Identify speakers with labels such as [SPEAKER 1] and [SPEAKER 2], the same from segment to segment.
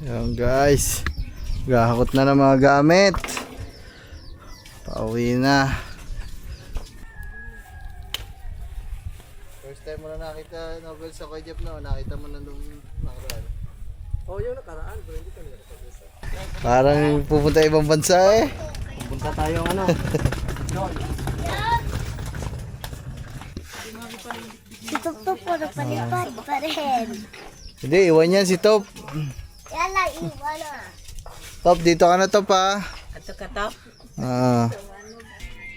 [SPEAKER 1] Ayan guys, gahakot na ng mga gamit. Pauwi na. First time mo na nakita novel sa Kuya Jeff, no? Nakita mo na nung nakaraan.
[SPEAKER 2] Oh, yung nakaraan, pero hindi ka nakapag-isa.
[SPEAKER 1] Parang pupunta ibang bansa eh.
[SPEAKER 2] Pupunta tayong ano.
[SPEAKER 3] Si Tuktok po nagpalipad pa rin.
[SPEAKER 1] Hindi, iwan yan si Top.
[SPEAKER 3] Yala, iwan na.
[SPEAKER 1] Top, dito ka na Top ha.
[SPEAKER 2] Ato ka top?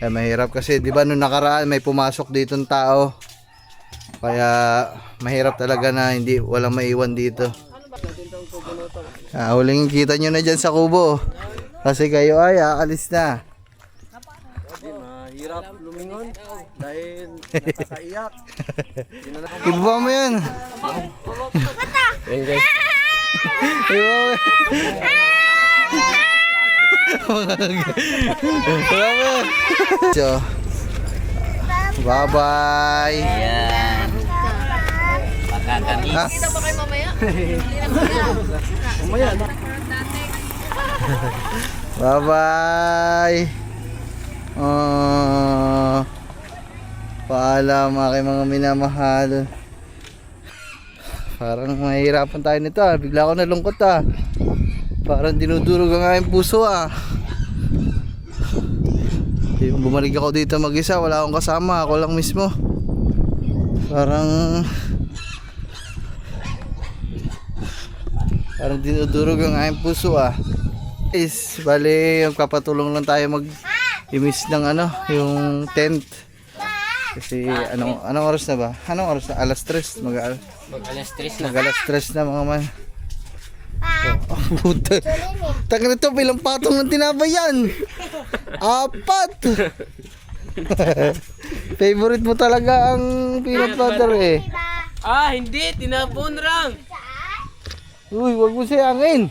[SPEAKER 1] Mahirap kasi, di ba nung nakaraan may pumasok dito ng tao. Kaya mahirap talaga na hindi walang maiwan dito. Huling kita nyo na dyan sa kubo. Kasi kayo ay aalis na.
[SPEAKER 2] Mahirap lumingon dahil nakakaiyak.
[SPEAKER 1] Ibaba mo yan.
[SPEAKER 2] Ayun guys.
[SPEAKER 1] Ibaba mo yan. Ibaba mo yan. So, bye-bye.
[SPEAKER 4] Yan. Pagkakamis.
[SPEAKER 3] Kita ba kayo mamaya?
[SPEAKER 2] Umaya na.
[SPEAKER 1] Bye-bye. Paalam aking mga minamahal. Parang mahirapan tayo nito ah. Bigla ako nalungkot ah. Parang dinudurog ang aking puso ah. Bumalik ako dito mag-isa, wala akong kasama, ako lang mismo. Parang dinudurog ang aking puso ah. Is, bali, magpapatulong lang tayo mag-imis ng ano, yung tent. Kasi anong oras na ba? Anong oras na? Alas 3.
[SPEAKER 4] Mag-alas 3 na.
[SPEAKER 1] Mag-alas 3 na mga man. Puta. Taka nito, bilang patong ng tinapay yan. 4. Favorite mo talaga ang peanut butter eh.
[SPEAKER 4] Ah, hindi. Tinapon lang.
[SPEAKER 1] Uy, wag mo sayangin.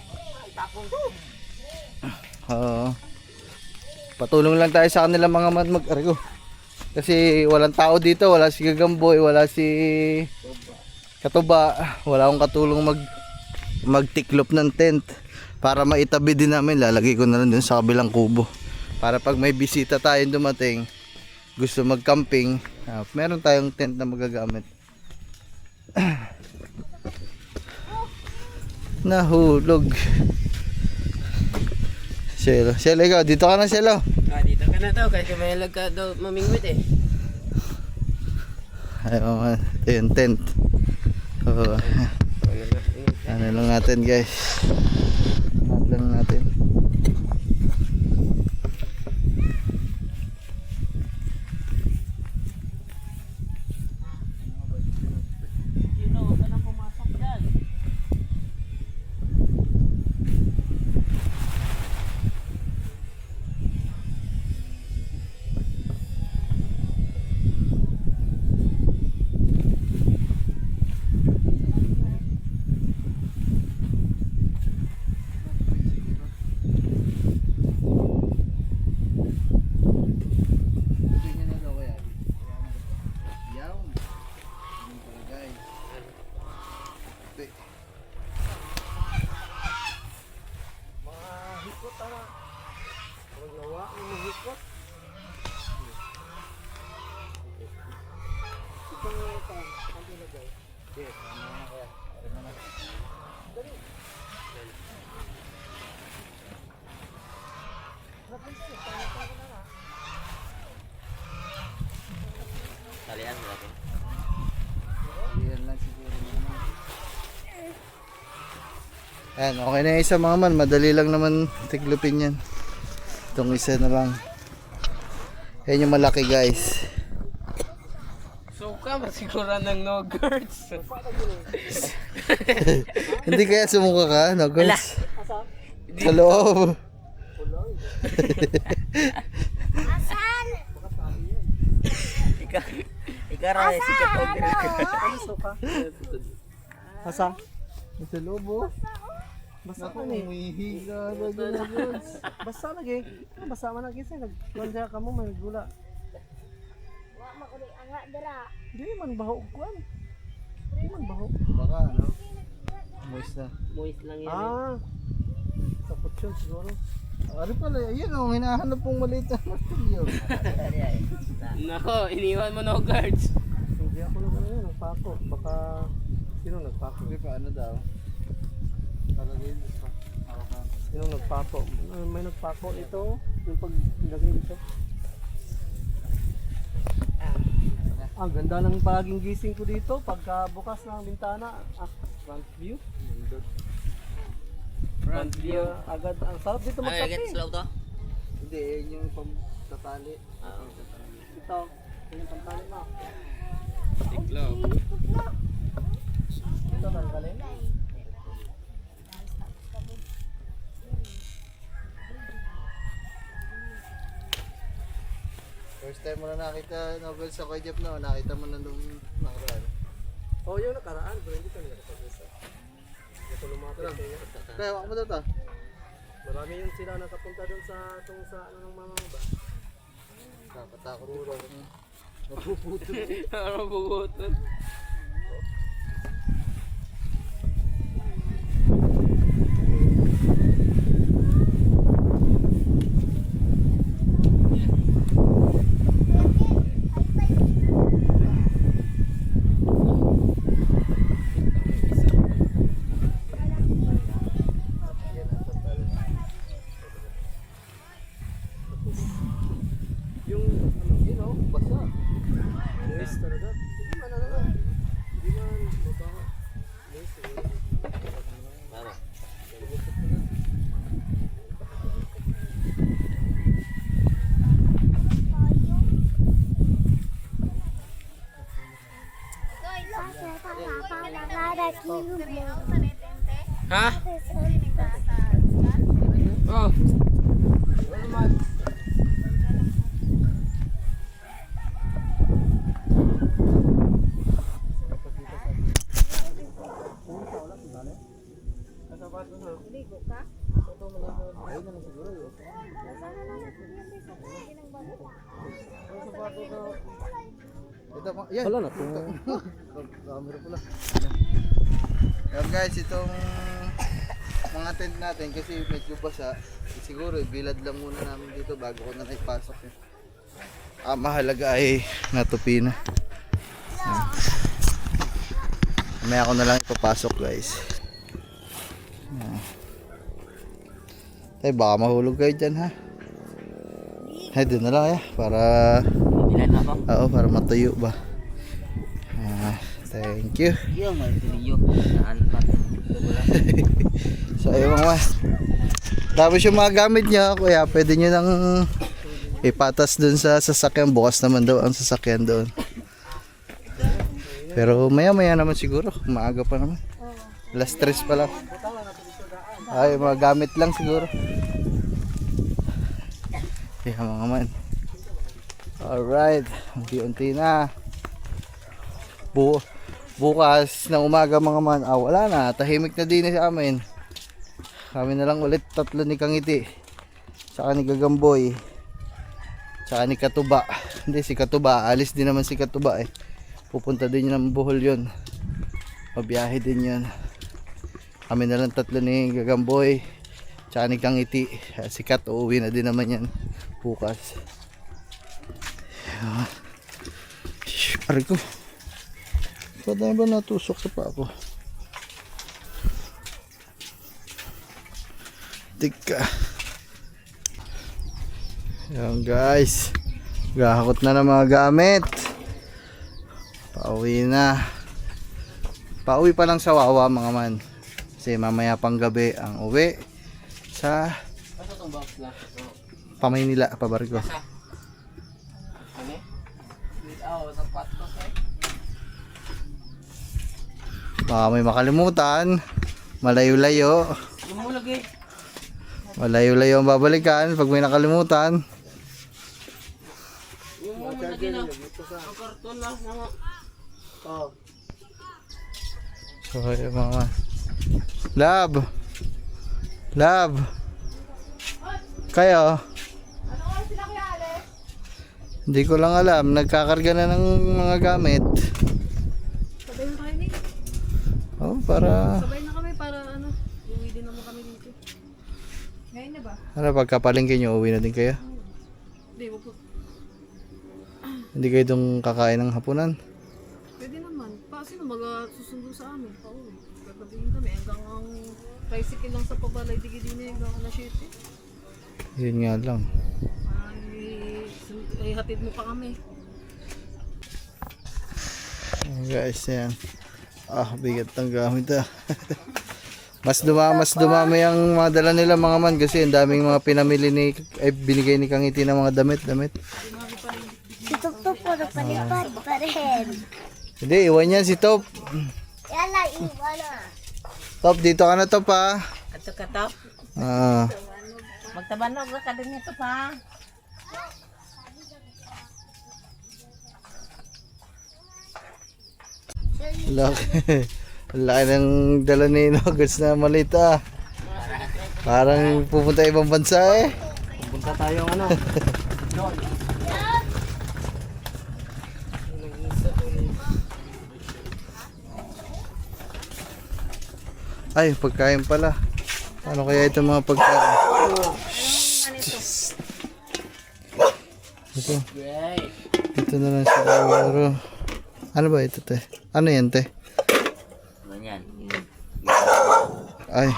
[SPEAKER 1] Patulong lang tayo sa kanila mga mag-arigo. Kasi walang tao dito, wala si Gagamboy, wala si Katuba, wala akong katulong magtiklop ng tent para maitabi din namin. Lalagay ko na lang dun sa kabilang kubo para pag may bisita tayong dumating, gusto mag-camping, meron tayong tent na magagamit. Nahulog. Cielo, ikaw, dito ka na Cielo.
[SPEAKER 4] Dito ka na daw. Kasi may lag ka daw mamingwit eh.
[SPEAKER 1] Ayun, yung tent. Ano lang natin guys. Ano lang natin.
[SPEAKER 4] Talian natin.
[SPEAKER 1] Yan lang siguro naman. Ayan, okay na yung isa mga man. Madali lang naman tiglupin yan. Itong isa na lang. Yan yung malaki guys.
[SPEAKER 4] So ka, masigura ng no girds.
[SPEAKER 1] Hindi kaya sumuka ka? No, girls? Sa loob.
[SPEAKER 3] Asan?
[SPEAKER 4] Ikaw rin si Katogre.
[SPEAKER 2] Asa?
[SPEAKER 1] Sa loob oh.
[SPEAKER 2] Basta
[SPEAKER 1] Naku,
[SPEAKER 2] ka ni.
[SPEAKER 1] umihiga na dyan na girls.
[SPEAKER 2] Basta lagi. Basta man lagi sa naglandya ka mo may gula.
[SPEAKER 3] Wa makuli anga dira.
[SPEAKER 2] Di man baho kuan. Di man baho.
[SPEAKER 1] Baka ano? Moist na.
[SPEAKER 4] Moist lang yan.
[SPEAKER 2] Ah. Sa kutsyon siguro.
[SPEAKER 1] Ano pala, yun o, hinahanap pong maliit na martilyo.
[SPEAKER 4] Nako, iniwan mo no guards.
[SPEAKER 2] Hindi ako nag ano yun, nagpako. Baka sino nagpako?
[SPEAKER 1] Hindi pa, ano daw? Palagay pa.
[SPEAKER 2] Sino nagpako? May nagpako ito. Yung paglagay dito. Ang ganda ng paging gising ko dito. Pagka bukas ng bintana. Front view.
[SPEAKER 4] Front view.
[SPEAKER 2] Agad. Ang sarap dito magkape.
[SPEAKER 4] to?
[SPEAKER 1] Hindi, yun yung pamtatali.
[SPEAKER 2] Ito. Yun yung pantali mo.
[SPEAKER 4] Tiklaw.
[SPEAKER 2] Ito tanggalin.
[SPEAKER 1] First time mo na nakita novel sa Kuya Jeff na, nakita mo na nung nakaraan.
[SPEAKER 2] Oh, yung nakaraan. Pero hindi ka nakapag-isa. Hindi ko lumapit kayo.
[SPEAKER 1] Kaya, wak mo daw ta?
[SPEAKER 2] Marami yung sila nakapunta doon sa ano ng mga ba.
[SPEAKER 1] Nakatakot dito.
[SPEAKER 4] Ano bubutot?
[SPEAKER 2] Yung ano, yun oh, basa. Moist talaga. Hindi man ano. Hindi man mabaho. Moist.
[SPEAKER 4] Tama. Ha? Oh.
[SPEAKER 1] Ito, yan.
[SPEAKER 2] Wala na po.
[SPEAKER 1] Camera pala. Yan guys, itong mga tent natin kasi medyo basa. Siguro bilad lang muna namin dito bago ko na ipasok yun. Mahalaga ay natupi na. Mamaya ako na lang ipapasok guys. Tay, baka mahulog kayo dyan ha. Ay, doon na lang para
[SPEAKER 4] Ilan na ba?
[SPEAKER 1] oo, para matuyo ba. Thank you.
[SPEAKER 4] Yung may video. Saan ba?
[SPEAKER 1] So ayun mga tapos yung mga gamit nyo kuya pwede nyo nang ipatas dun sa sasakyan, bukas naman daw ang sasakyan doon, pero maya maya naman siguro, maaga pa naman, alas 3 pa lang. Ay mga gamit lang siguro. Kaya mga man, alright, unti-unti na. Bukas ng umaga mga man, wala na, tahimik na din sa amin. Kami na lang ulit tatlo ni Kangiti, saka ni Gagamboy, saka ni Katuba. Hindi, si Katuba, alis din naman si Katuba eh. Pupunta din yun ng Bohol yun, mabiyahe din yun. Kami na lang tatlo ni Gagamboy, saka ni Kangiti. Si Kat uuwi na din naman yan bukas. Aray ko, ba't na ba natusok sa pa ako? Tika. Yan guys, gahakot na ng mga gamit. Pauwi na. Pauwi pa lang sa Wawa mga man, kasi mamaya pang gabi ang uwi sa
[SPEAKER 4] Asa tong box na?
[SPEAKER 1] Pamaynila, pabarko.
[SPEAKER 4] Ano? Sapatos eh.
[SPEAKER 1] Baka may makalimutan, malayo-layo.
[SPEAKER 4] Yung mo lagi.
[SPEAKER 1] Malayo-layo ang babalikan pag may nakalimutan.
[SPEAKER 4] Yung mo lagi na. Ang karton lang nga.
[SPEAKER 2] Oh.
[SPEAKER 1] So ayun mga Love. Love. Kayo? Hindi ko lang alam, nagkakarga na ng mga gamit.
[SPEAKER 3] Sabay na kami.
[SPEAKER 1] Oh, para
[SPEAKER 3] Sabay na kami
[SPEAKER 2] Mag-uwi din naman kami dito. Ngayon na ba?
[SPEAKER 1] Ano, pagkapalingkin nyo, uwi na din kayo?
[SPEAKER 2] Hindi, wag po.
[SPEAKER 1] Hindi kayo itong kakain ng hapunan?
[SPEAKER 2] Pwede naman. Sino mag-susundo sa amin? Pauwi. Gagabihin kami hanggang ang tricycle lang sa pabalay digidin na hanggang alas 7.
[SPEAKER 1] Yun nga lang.
[SPEAKER 2] Ay, hatid mo pa kami.
[SPEAKER 1] Ayan guys, yan. Bigat ng gamit mas dumami ang mga dala nila mga man kasi ang daming mga pinamili binigay ni Kangiti ng mga damit.
[SPEAKER 3] Si Tuktok puro palipad pa rin.
[SPEAKER 1] Hindi, iwan yan si Top.
[SPEAKER 3] Yala, iwan na.
[SPEAKER 1] Top, dito ka na Top ha.
[SPEAKER 4] Ato ka top. Magtabanog ka din ito pa.
[SPEAKER 1] Laki. Laki ng dala ni Nuggets na malita. Parang pupunta ibang bansa eh.
[SPEAKER 4] Punta tayo ano.
[SPEAKER 1] Ay, pagkain pala. Ano kaya ito mga pagkain? Ito. Ito na lang siguro. Ano ba ito, te? Ano yan, te? Ay.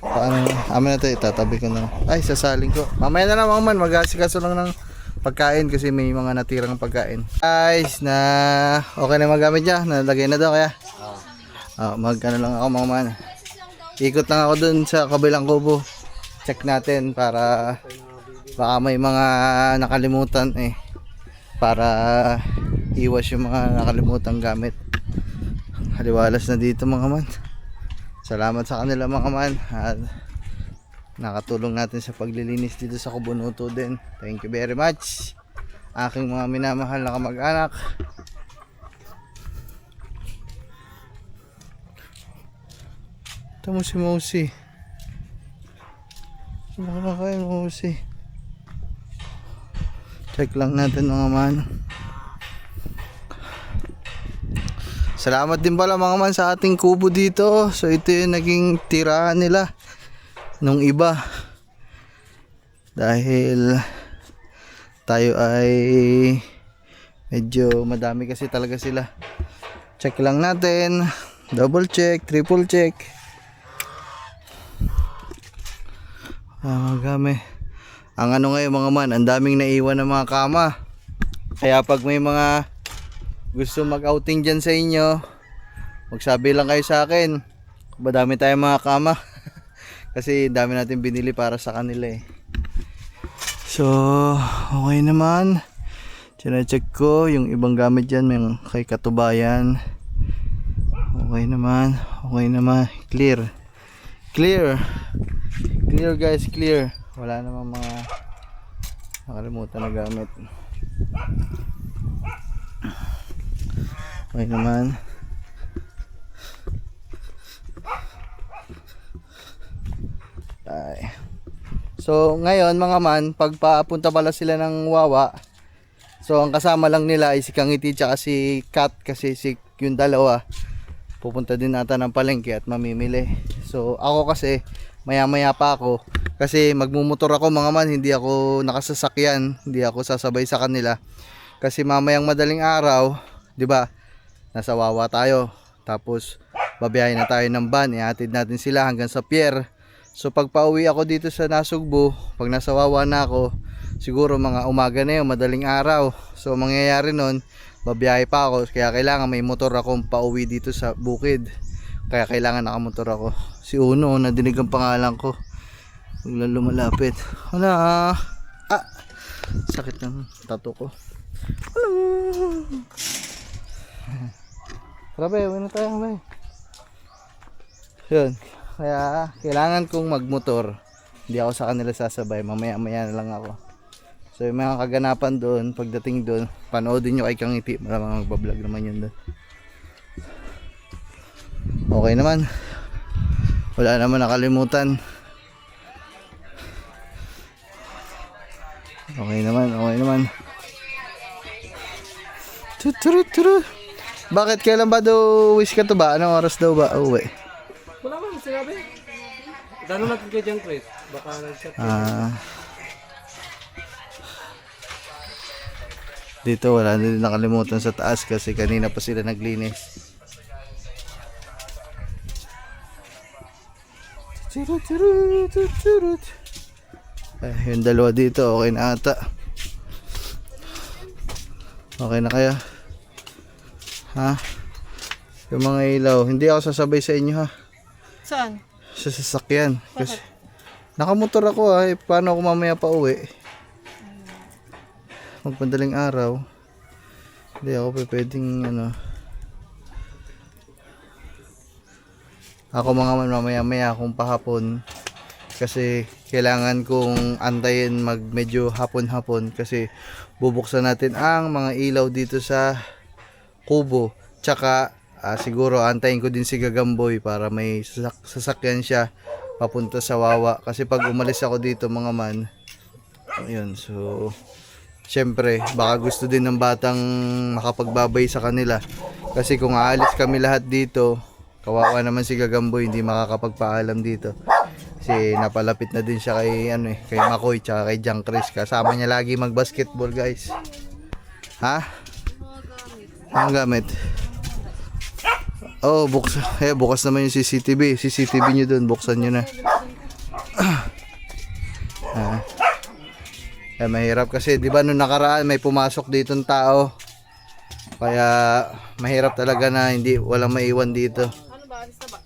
[SPEAKER 1] Paano? Amin na, te. Itatabi ko na lang. Ay, sasaling ko. Mamaya na lang mga man. Mag-asikaso lang ng pagkain kasi may mga natirang pagkain. Guys, na okay na magamit niya. Nalagay na daw kaya. Mag-ano lang ako mga man. Ikot lang ako dun sa kabilang kubo. Check natin para baka may mga nakalimutan eh. Para iwas yung mga nakalimutan gamit. Haliwalas na dito mga man. Salamat sa kanila mga man. At nakatulong natin sa paglilinis dito sa Kubunuto din. Thank you very much. Aking mga minamahal na kamag-anak. Ito mo si Mousy. Saan na kayo Mousy? Check lang natin mga man. Salamat din pala mga man sa ating kubo dito. So ito yung naging tirahan nila nung iba. Dahil tayo ay medyo madami kasi talaga sila. Check lang natin. Double check, triple check. Magami. Ang ano ngayon mga man, ang daming naiwan ng mga kama. Kaya pag may mga gusto mag-outing dyan sa inyo, magsabi lang kayo sa akin. Madami tayong mga kama. Kasi dami natin binili para sa kanila eh. So, okay naman. Chine-check ko yung ibang gamit dyan, may kay Katubayan. Okay naman. Okay naman. Clear. Clear. Clear guys, clear. Wala namang mga nakalimutan na gamit. Okay naman. Ay. So ngayon mga man, pagpapunta pala sila ng Wawa, so ang kasama lang nila ay si Kangiti tsaka si Kat, kasi si yung dalawa pupunta din nata ng palengke at mamimili. So ako kasi maya maya pa ako kasi magmumotor ako mga man, hindi ako nakasasakyan, hindi ako sasabay sa kanila kasi mamayang madaling araw, di ba, nasa Wawa tayo, tapos babiyahin na tayo ng van, ihatid natin sila hanggang sa pier. So pag pauwi ako dito sa Nasugbu, pag nasa Wawa na ako, siguro mga umaga na yun, madaling araw. So mangyayari nun, babiyahe pa ako, kaya kailangan may motor akong pauwi dito sa bukid, kaya kailangan nakamotor ako. Si Uno, nadinig ang pangalan ko, biglang lumalapit. Wala. Sakit ng tato ko. Hello. Grabe, uwi na tayo may. Yun, kaya kailangan kong magmotor. Hindi ako sa kanila sasabay, mamaya maya na lang ako. So yung mga kaganapan doon, pagdating doon, panoodin nyo kay Kangiti, malamang magbablog naman yun doon. Okay naman, wala naman nakalimutan. Okay naman, okay naman. Tuturu. Bakit kailan ba daw wish ka to ba? Anong oras daw ba uwi?
[SPEAKER 2] Wala man,
[SPEAKER 4] sinabi? Tanong natin kay John Chris. Baka nag-chat.
[SPEAKER 1] Dito wala na din nakalimutan sa taas kasi kanina pa sila naglinis. Yung dalawa dito okay na ata. Okay na kaya? Ha? Yung mga ilaw, hindi ako sasabay sa inyo ha.
[SPEAKER 2] Saan?
[SPEAKER 1] Sa sasakyan. Kasi nakamotor ako ha. Paano ako mamaya pa uwi? Magpadaling araw. Hindi ako pwedeng ano. Ako mga mamaya kung pahapon. Kasi kailangan kong antayin medyo hapon-hapon kasi bubuksan natin ang mga ilaw dito sa kubo. Tsaka siguro antayin ko din si Gagamboy para may sasakyan siya papunta sa Wawa. Kasi pag umalis ako dito mga man, ayun, so syempre baka gusto din ng batang makapagbabay sa kanila. Kasi kung aalis kami lahat dito, kawawa naman si Gagamboy, hindi makakapagpaalam dito. Kasi napalapit na din siya kay kay Makoy tsaka kay John Chris. Kasama niya lagi mag-basketball, guys. Ha? Ang gamit. Oh, bukas naman yung CCTV. CCTV niyo doon, buksan niyo na. Mahirap kasi 'di ba nung nakaraan may pumasok ditong tao. Kaya mahirap talaga na walang maiwan dito.
[SPEAKER 2] Ano ba? Alis na ba?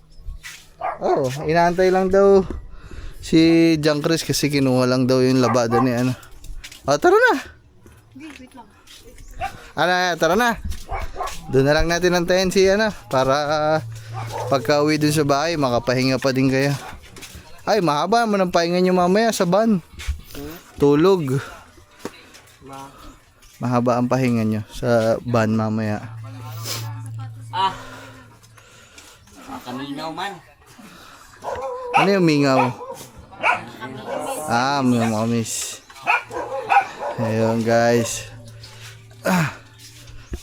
[SPEAKER 1] Oh, inaantay lang daw si John Chris kasi kinuha lang daw yung labada ni ano. Oh, tara na.
[SPEAKER 2] Hindi, wait lang.
[SPEAKER 1] Tara na. Doon na lang natin antayin si para pagka uwi dun sa bahay makapahinga pa din kayo. Ay, mahaba mo ng pahinga nyo mamaya sa van. Tulog. Mahaba ang pahinga nyo sa van mamaya.
[SPEAKER 4] Kaminaw man.
[SPEAKER 1] Ano yung mingaw? May mamis. Ayun guys.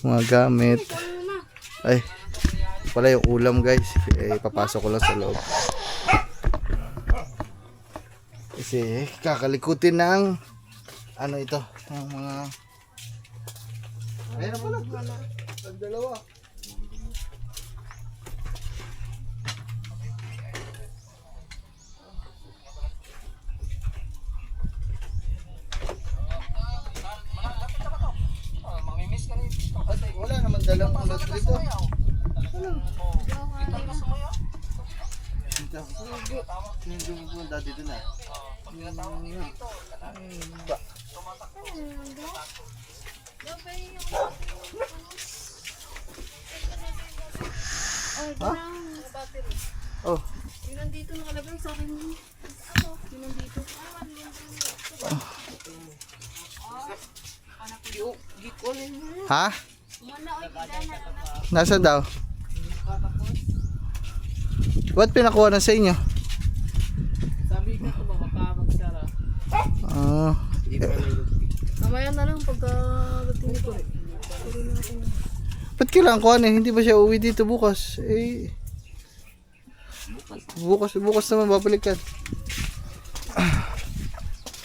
[SPEAKER 1] Mga gamit. Ay, pala yung ulam guys. Papasok ko lang sa loob. Kasi kakalikutin ng ito, ng mga ayun na pala. Dalawa. Wala naman dalang ulat dito. Yung dati doon
[SPEAKER 2] Battery.
[SPEAKER 1] Oh.
[SPEAKER 2] Yun nandito nakalagay sa akin. Yun nandito.
[SPEAKER 1] Ha? Nasa daw? Ba't pinakuha na sa inyo?
[SPEAKER 4] Sabi ko ito baka magsara.
[SPEAKER 2] Mamaya na lang pagka dating ko.
[SPEAKER 1] Ba't kailangan kuha na? Hindi ba siya uwi dito bukas? Bukas naman babalikan.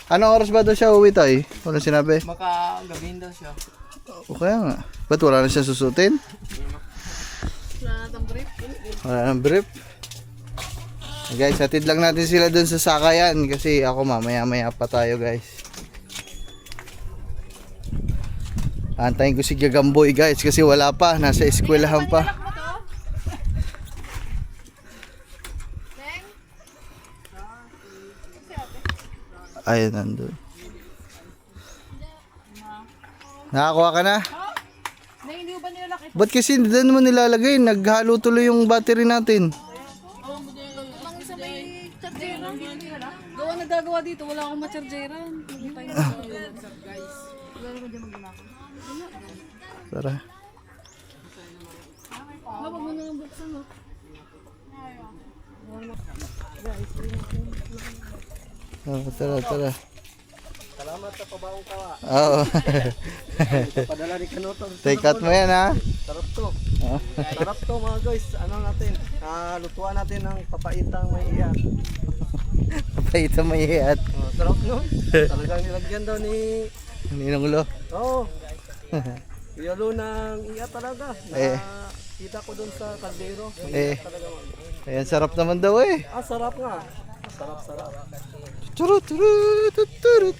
[SPEAKER 1] Anong oras ba daw siya uwi tayo? Walang sinabi?
[SPEAKER 4] Baka gabihin daw siya.
[SPEAKER 1] O kaya nga. Ba't wala na siya susutin?
[SPEAKER 2] Wala na brief.
[SPEAKER 1] Wala nang brief. Guys, hatid lang natin sila dun sa sakayan kasi ako mamaya pa tayo guys. Antayin ko si Gagamboy guys kasi wala pa, nasa eskwelahan pa. Ayun, nandun. Nakakuha ka na?
[SPEAKER 2] Hindi ba nilalaki?
[SPEAKER 1] Ba't kasi doon mo nilalagay? Naghalo tuloy yung battery natin.
[SPEAKER 2] Ang isa may chargeran. Gawa nagagawa dito, wala akong ma-chargeran. Hindi pa yun. Guys.
[SPEAKER 1] Tara.
[SPEAKER 2] Wala mo na ng buksan mo.
[SPEAKER 1] Tara.
[SPEAKER 4] Salamat sa pabaong kawa.
[SPEAKER 1] Oo.
[SPEAKER 4] Padala ni Kanotong.
[SPEAKER 1] Take out mo yan ha.
[SPEAKER 4] Sarap to. Sarap to mga guys. Ano natin?
[SPEAKER 5] lutuan natin ng papaitang may iyan.
[SPEAKER 1] Papaita mayayat.
[SPEAKER 5] Oh, sarap no? Talagang nilagyan daw ni...
[SPEAKER 1] Ninong Lo.
[SPEAKER 5] Oo. Yalo ng iya talaga.
[SPEAKER 1] Eh.
[SPEAKER 5] Kita ko doon sa kaldero. May
[SPEAKER 1] Eh.
[SPEAKER 5] iya talaga.
[SPEAKER 1] Ayan, sarap naman daw eh.
[SPEAKER 5] Sarap nga. Sarap.
[SPEAKER 1] Turut, turut, turut, turut.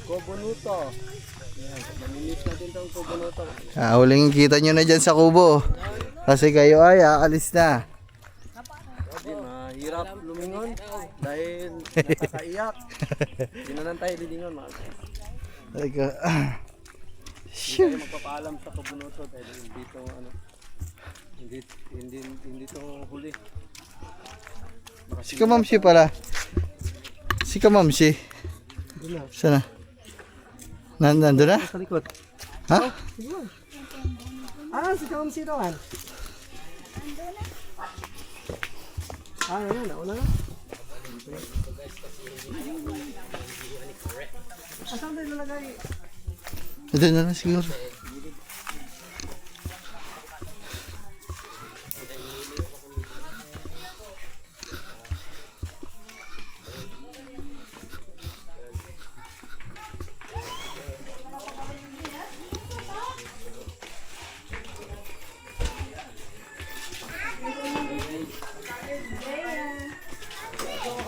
[SPEAKER 5] Kobonuto. Yan, mamimiss natin itong kobonuto.
[SPEAKER 1] Huling kita nyo na dyan sa kubo. Kasi kayo ay aalis na.
[SPEAKER 5] Hindi, mahirap lumingon dahil nakakaiyak. Hindi na lang tayo lilingon.
[SPEAKER 1] Teka.
[SPEAKER 5] Hindi tayo magpapaalam sa kobonuto dahil hindi ito hindi ito huli.
[SPEAKER 1] Si Kamamsi pala. Si Kamamsi.
[SPEAKER 5] Doon na.
[SPEAKER 1] Sana? Nandun na?
[SPEAKER 5] Sa likod.
[SPEAKER 1] Ha?
[SPEAKER 5] Si Kamamsi naman. Yan, nauna na. Saan tayo nalagay?
[SPEAKER 1] Ito na lang siguro.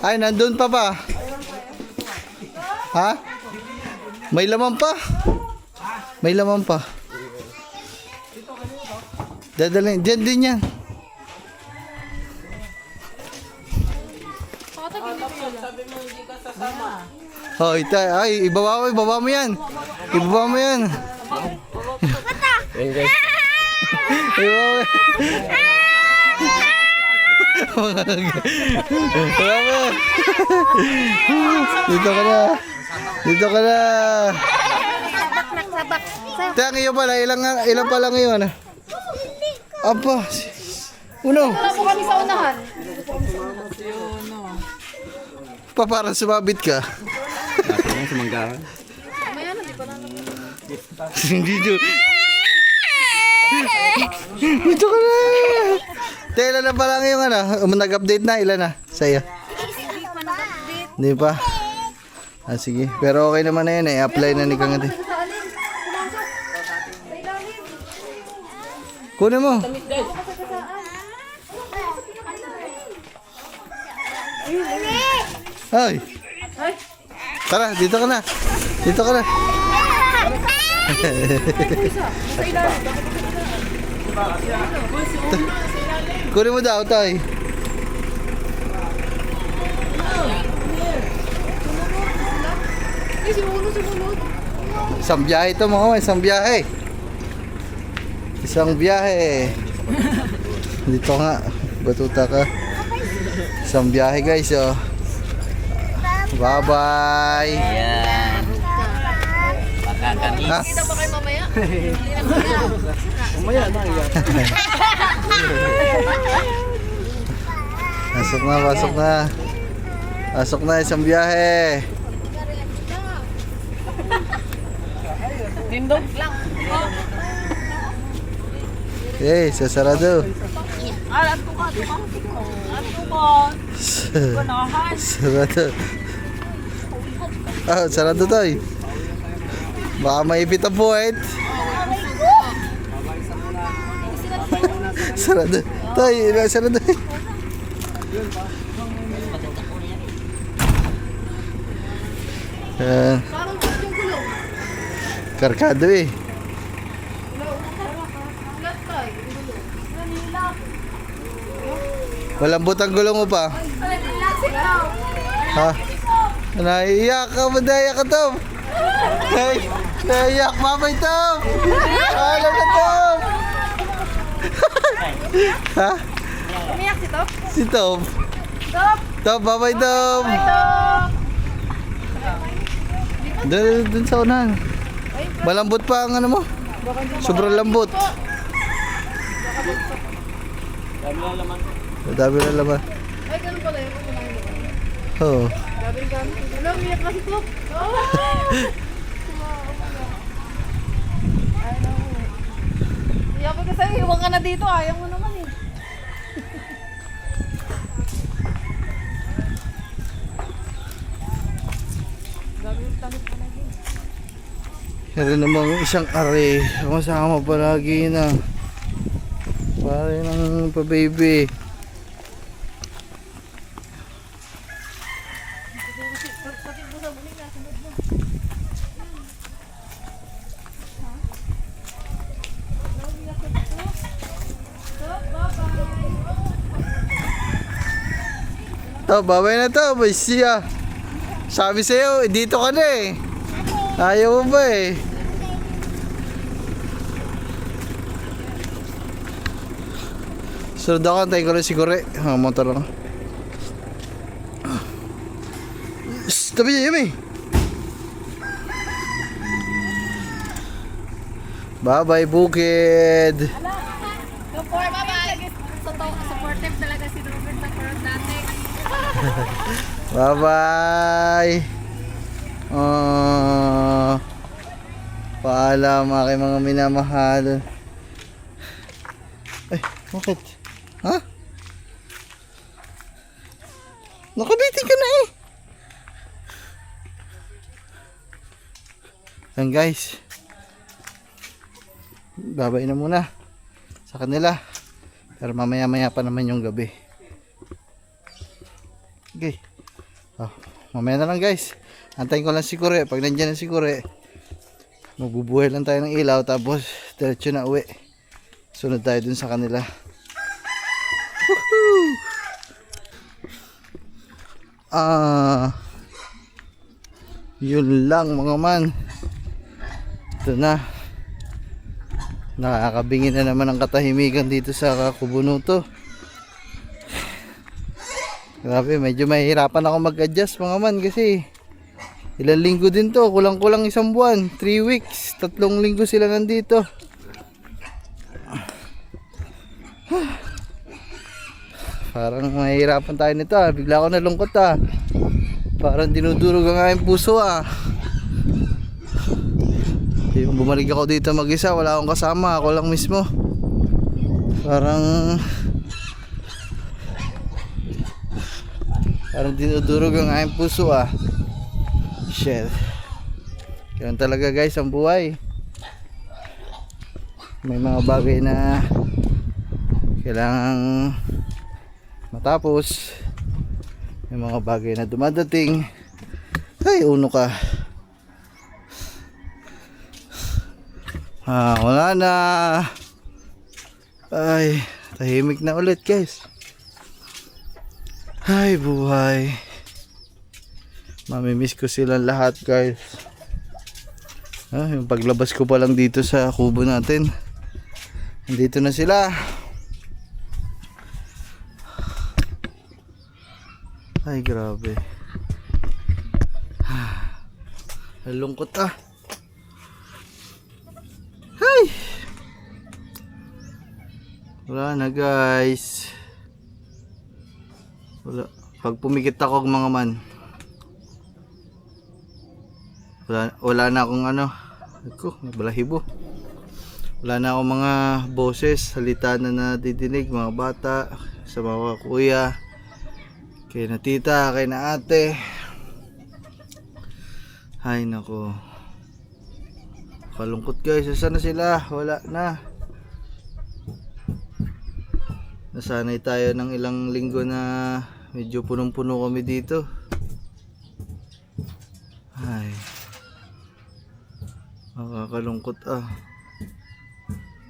[SPEAKER 1] Ay, nandun pa ba? Ha? May laman pa? May laman pa. Dadalhin. Diyan din yan.
[SPEAKER 4] Sabi mo hindi ka sasama.
[SPEAKER 1] Oh, ay, ibaba mo yan. Ibaba mo yan. Ibaba mo. Dito ka na. Dito ka na.
[SPEAKER 3] Sabak.
[SPEAKER 1] Teka, ngayon pala. Ilang pala ngayon? Apa. Uno.
[SPEAKER 2] Wala po kami sa unahan.
[SPEAKER 1] Pa, parang sumabit ka.
[SPEAKER 2] Mamaya na, di pa namin.
[SPEAKER 1] Dito. Dito ka na. Teka, ilan na pala ngayon nag-update na, ilan na sa'yo? Hindi pa. Sige. Pero okay naman na yun eh. Apply na ni Kangati. Kunin mo. Ay. Tara, dito ka na. Dito ka na. Kunin mo daw, tay.
[SPEAKER 2] Sumunod.
[SPEAKER 1] Isang biyahe ito mga isang biyahe. Isang biyahe. Dito nga, batuta ka. Isang biyahe guys, oh. Bye-bye.
[SPEAKER 4] Yan. Makakamis.
[SPEAKER 1] Ha?
[SPEAKER 2] Kita pa kayo mamaya?
[SPEAKER 5] Umaya na iya.
[SPEAKER 1] Pasok na, pasok na. Pasok na, isang biyahe.
[SPEAKER 2] Tindog lang.
[SPEAKER 1] Okay, sasarado.
[SPEAKER 2] Alam ko ka.
[SPEAKER 1] Sarado. Sarado tayo. Baka maipit ang buhat. Sarado. Tayo, sarado.
[SPEAKER 2] Parang yung gulong.
[SPEAKER 1] Karkado eh.
[SPEAKER 2] Flat tayo.
[SPEAKER 1] Walang butang gulong mo pa. Ha? Naiiyak ka, madaya ka, Tom. Naiiyak, mamay, Tom. Alam na, Tom. Ha?
[SPEAKER 2] Umiyak si Top?
[SPEAKER 1] Si Tom. Tom, mamay, Tom. Doon sa unahan. Malambot pa ang ano mo. Sobrang lambot. Dami na laman.
[SPEAKER 2] Ay, ganun pala yun.
[SPEAKER 1] Oo.
[SPEAKER 2] Grabe yung gamit. Wala, umiyak na si Top. Iyak ko sa'yo, iwan ka na dito. Ayaw mo naman eh.
[SPEAKER 1] Meron namang isang are. Kasama palagi na. Pare ng pa-baby. To, babay na to, boy siya. Sabi sa'yo, dito ka na eh. Ayaw mo ba eh? Sunod ako, antayin ko rin si Kure. Motor ako. Shhh, tabi niya, Yumi. Bye-bye, bukid.
[SPEAKER 2] Supportive talaga si Robert sa parang dati.
[SPEAKER 1] Bye-bye. Paalam aking mga minamahal. Ay, bakit? Ha? Nakabitin ka na eh. Yan guys. Babay na muna sa kanila. Pero mamaya-maya pa naman yung gabi. Okay. Oh, mamaya na lang guys. Antayin ko lang si Kure. Pag nandiyan na si Kure, magbubuhay lang tayo ng ilaw. Tapos diretso na uwi. Sunod tayo dun sa kanila. Woohoo! Yun lang mga man. Ito na. Nakakabingin na naman ang katahimikan dito sa Kubunuto. Grabe, medyo mahihirapan ako mag-adjust mga man kasi ilang linggo din to, kulang-kulang isang buwan, 3 weeks, 3 linggo sila nandito. Parang mahihirapan tayo nito ah, bigla ako nalungkot ah. Parang dinudurog ang aking puso ah. Yung bumalik ako dito mag-isa, wala akong kasama, ako lang mismo. Parang dinudurog ang aking puso ah. Shit. Ganun talaga guys ang buhay. May mga bagay na kailangang matapos. May mga bagay na dumadating. Ay, uno ka. Wala na. Ay, tahimik na ulit guys. Ay, buhay. Mamimiss ko silang lahat guys. Yung paglabas ko pa lang dito sa kubo natin, nandito na sila. Ay, grabe. Nalungkot ah. Ay! Wala na guys. Pag pumikit ako mga man, wala na akong ano, balahibo. Wala na akong mga boses, salita na nadidinig, mga bata, sa mga kuya, kay na tita, kay na ate. Ay nako. Kalungkot guys, saan na sila? Wala na. Nasanay tayo ng ilang linggo na medyo punong-puno kami dito. Ay, nakakalungkot ah.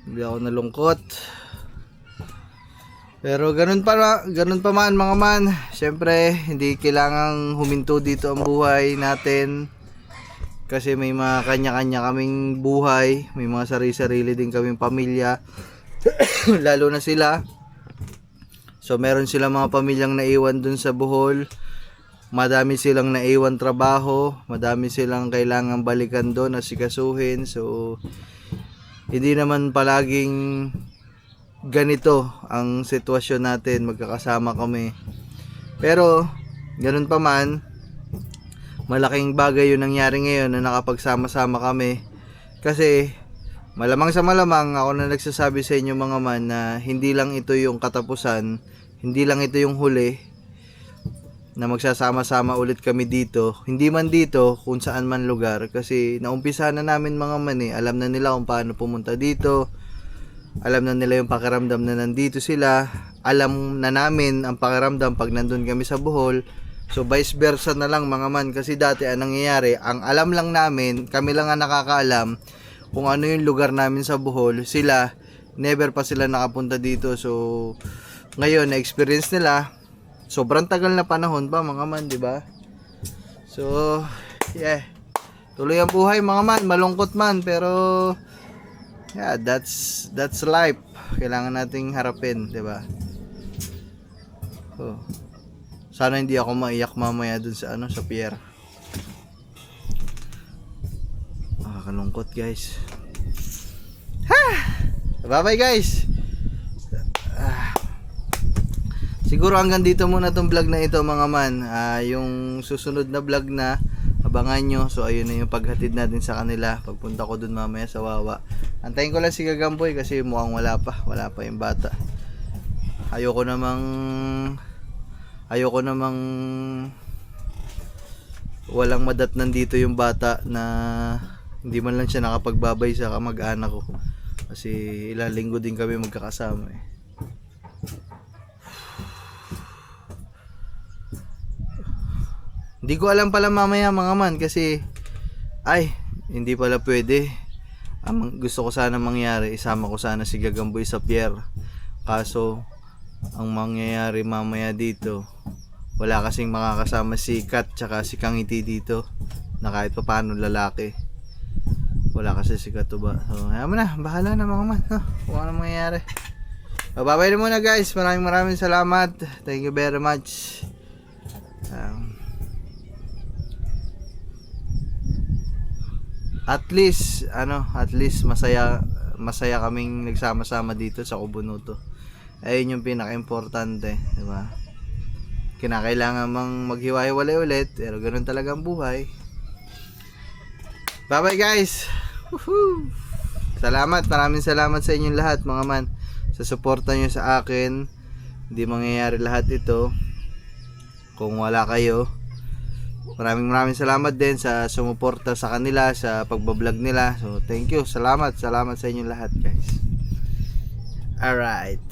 [SPEAKER 1] Hindi ako nalungkot. Pero ganun pa man mga man. Siyempre hindi kailangang huminto dito ang buhay natin. Kasi may mga kanya-kanya kaming buhay. May mga sarili-sarili din kaming pamilya. Lalo na sila. So meron silang mga pamilyang naiwan dun sa Bohol. Madami silang naiwan trabaho. Madami silang kailangan balikan doon, asikasuhin. So hindi naman palaging ganito ang sitwasyon natin, magkakasama kami. Pero ganun pa man, malaking bagay yung nangyari ngayon na nakapagsama-sama kami. Kasi malamang sa malamang, ako na nagsasabi sa inyo mga man na hindi lang ito yung katapusan, hindi lang ito yung huli. na magsasama-sama ulit kami dito. Hindi man dito, kung saan man lugar. Kasi naumpisa na namin mga man eh. Alam na nila kung paano pumunta dito. Alam na nila yung pakiramdam na nandito sila. Alam na namin ang pakiramdam pag nandun kami sa Bohol. So vice versa na lang mga man. Kasi dati anong nangyayari, ang alam lang namin, kami lang ang nakakaalam kung ano yung lugar namin sa Bohol. Sila, never pa sila nakapunta dito. So ngayon, na-experience nila. Sobrang tagal na panahon pa mga man, di ba? So, yeah. Tuloy ang buhay mga man, malungkot man, pero yeah, that's life. Kailangan nating harapin, di ba? Oh. Sana hindi ako maiyak mamaya dun sa sa pier. Kalungkot, guys. Ha! Bye-bye, guys. Siguro hanggang dito muna tong vlog na ito mga man. Yung susunod na vlog na abangan nyo. So ayun na yung paghatid natin sa kanila. Pagpunta ko dun mamaya sa Wawa. Antayin ko lang si Gagamboy kasi mukhang wala pa yung bata. Ayoko namang walang madatnan dito yung bata na hindi man lang siya nakapagbabay sa kamag-anak ko. Kasi ilang linggo din kami magkakasama eh. Hindi ko alam pala mamaya mga man kasi hindi pala pwede. Ang gusto ko sana mangyari, isama ko sana si Gagamboy sa pier. Kaso ang mangyayari mamaya dito, wala kasing makakasama si Kat tsaka si Kangiti dito na kahit pa paano lalaki. Wala kasi si Kat ba. So hayaan mo na, bahala na mga man, kung ano mangyayari. Bye-bye na muna guys. Maraming salamat. Thank you very much. At least masaya kaming nagsama-sama dito sa Kubunuto. Ayun yung pinaka-importante, di ba? Kinakailangan mang maghiwa-hiwalay ulit, pero ganoon talaga ang buhay. Bye-bye guys. Woohoo! Maraming salamat sa inyong lahat mga man sa suporta nyo sa akin. Hindi mangyayari lahat ito kung wala kayo. Maraming salamat din sa sumuporta sa kanila sa pagbablog nila. So thank you. Salamat sa inyong lahat guys. Alright.